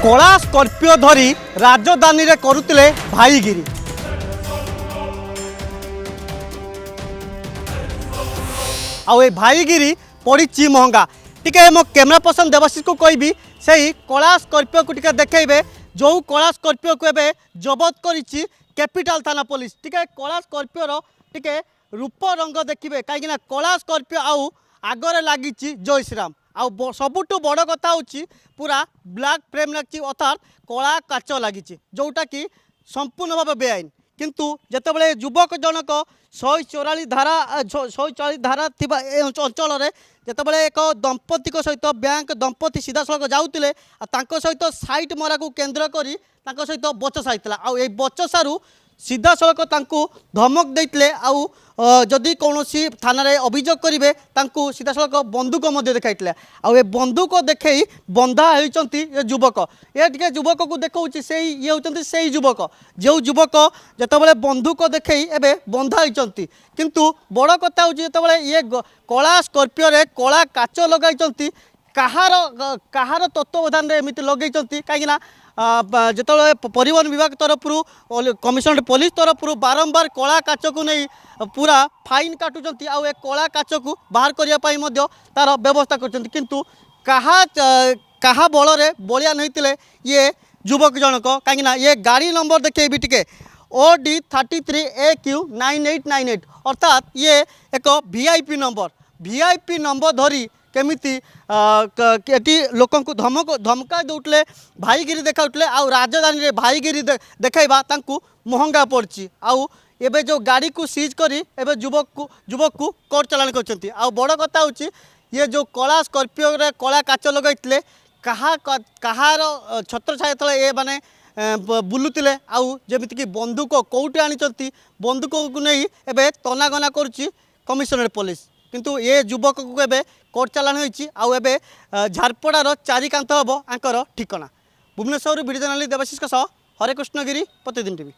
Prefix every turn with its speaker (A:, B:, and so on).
A: कला स्कर्पिओ धरी राजधानी रे करुतिले भाईगिरी। आउ ए भाईगिरी पड़ी महंगा। टिके मो कैमरा पर्सन देवाशीष को कहबी से कला स्कर्पिओ को टिके देखैबे जो कला स्कर्पिओ को एबे जबत करिछि कैपिटल थाना पुलिस। टिके कला स्कर्पिओ रो टिके रूप रंग देखिए कहीं कला स्कर्पिओ आउ आगरे लगी जय श्रीराम। आउ सबुठु बड़ कथा हूँ पूरा ब्लैक फ्रेम लगी अर्थात कला काच लगी जोटा कि संपूर्ण भाव बेआईन। किंतु जितेबाला युवक जनक 144 धारा थिबा अंचल जितेबाला एक दंपति सहित बैंक दंपति सीधा सड़क जाऊे सहित साइट मरा को केन्द्र करी सहित बचसा होता। आउ बचसारू सीधा सड़क धमक देते आउ जदि कौन थाना अभियोग करेंगे सीधा सड़क बंदूक देखा आउ बंदूक देखे बंधा होती युवक ये टे युवक को देखा से ये होती से युवक जो युवक जितेबाला बंदूक देखे एवं बंधा होती। किंतु बड़ कथा हूँ जितेबाला ये कला स्कर्पिओ कला काच लगे कहार तत्वावधान एमती लगे कहीं जिते परिवहन विभाग तरफ कमिशनरेट पुलिस तरफ बारंबार कला काच को नहीं पूरा फाइन काटुंट आउ कला काच को बाहर करने तार व्यवस्था कर। किंतु कहा बल बलियान होते ये युवक जनक कहीं ये गाड़ी नंबर देखे भी टिके OD 33AQ 9898 अर्थात ये एक VIP नंबर धरी केमिति लोक धमका दौले भाईगिरी देखाउले आउ राजधानी रे भाईगिरी देखाइबा तांकु महंगा पड़ची। आउ एबे जो गाड़ी को सीज करी एबे युवक को कोर्ट चालान करछंती। आउ बड़ कथा होची ये जो कला स्कर्पिओ रे कला काच लगाइतले कहार छत्र छाया तले ए माने बुलुतिले आउ जेमिति कि बंदूक कोउटे आनिचंती बंदूक को नहीं एबे तनागना करूची कमिशनरेट पुलिस। किंतु ये युवक को एबे कोर्ट चालान होईची आउ एबे झारपड़ार चारिकांत हम आंकर ठिकाना। भुवनेश्वर वीडियो जर्नलिस्ट देवाशीष हरे कृष्ण गिरी प्रतिदिन टीवी।